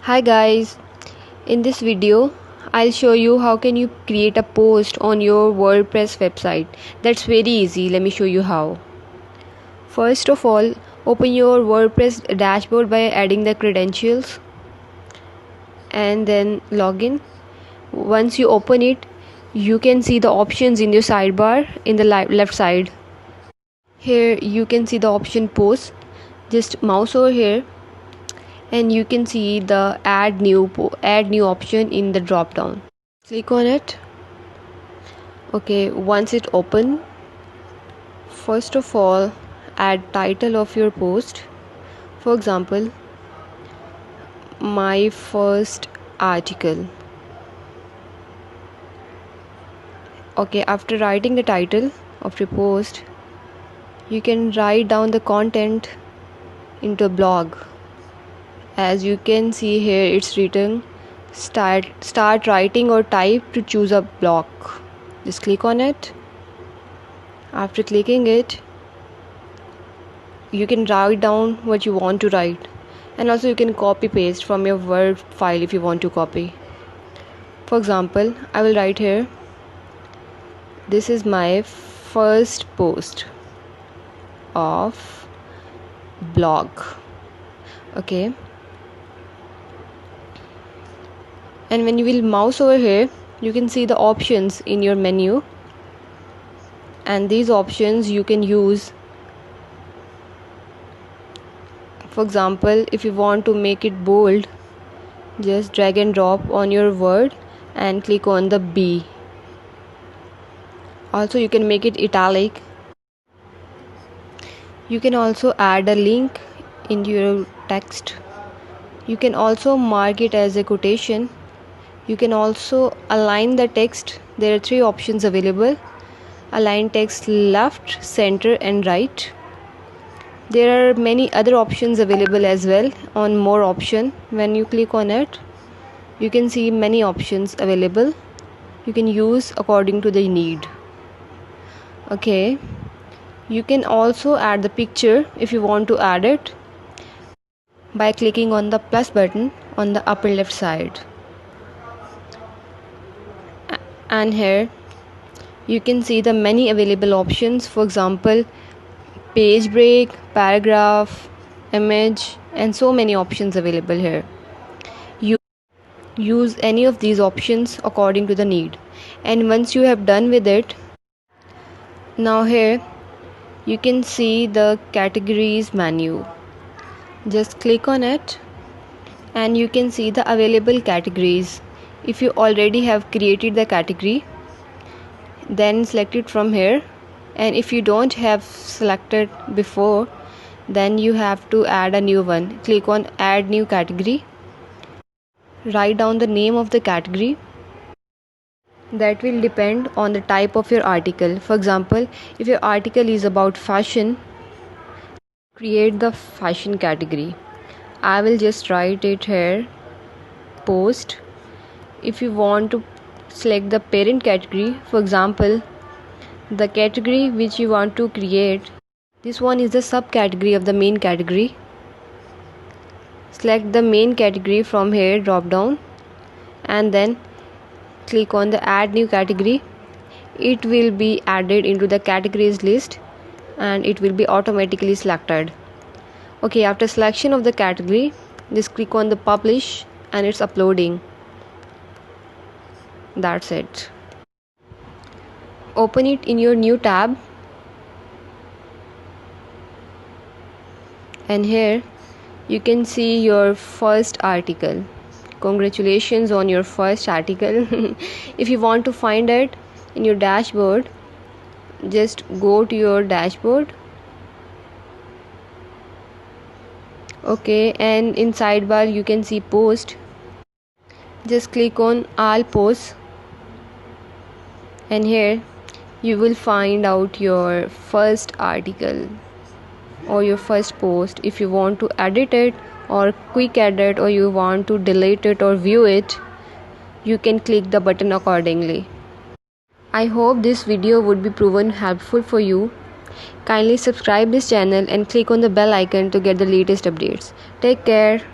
Hi guys, in this video I'll show you how can you create a post on your WordPress website. That's very easy. Let me show you how. First of all, open your WordPress dashboard by adding the credentials and then login. Once you open it, you can see the options in your sidebar in the left side. Here you can see the option post. Just mouse over here and you can see the add new option in the drop down. Click on it. Okay, once it open, first of all add title of your post. For example, my first article. Okay, after writing the title of your post, you can write down the content into a blog. As you can see here, it's written start writing or type to choose a block. Just click on it. After clicking it, you can write down what you want to write, and also you can copy paste from your Word file if you want to copy. For example, I will write here, this is my first post of blog. Okay, and when you will mouse over here, you can see the options in your menu, and these options you can use. For example, if you want to make it bold, just drag and drop on your word and click on the B. Also you can make it italic. You can also add a link into your text. You can also mark it as a quotation. You can also align the text. There are 3 options available: align text left, center and right. There are many other options available as well. On more option, when you click on it, you can see many options available. You can use according to the need. Okay, you can also add the picture if you want to add it by clicking on the plus button on the upper left side. And here you can see the many available options. For example, page break, paragraph, image, and so many options available here. You use any of these options according to the need. And once you have done with it, now here you can see the categories menu. Just click on it and you can see the available categories. If you already have created the category, then select it from here, and if you don't have selected before, then you have to add a new one. Click on add new category. Write down the name of the category. That will depend on the type of your article. For example, if your article is about fashion, create the fashion category. I will just write it here, post. If you want to select the parent category, for example, the category which you want to create, this one is the subcategory of the main category. Select the main category from here, drop down, and then click on the add new category. It will be added into the categories list and it will be automatically selected. Okay, after selection of the category, just click on the publish and it's uploading. That's it. Open it in your new tab, and here you can see your first article. Congratulations on your first article. If you want to find it in your dashboard, just go to your dashboard. Okay, and in sidebar you can see post. Just click on all posts, and here you will find out your first article or your first post. If you want to edit it or quick edit, or you want to delete it or view it, you can click the button accordingly. I hope this video would be proven helpful for you. Kindly subscribe this channel and click on the bell icon to get the latest updates. Take care.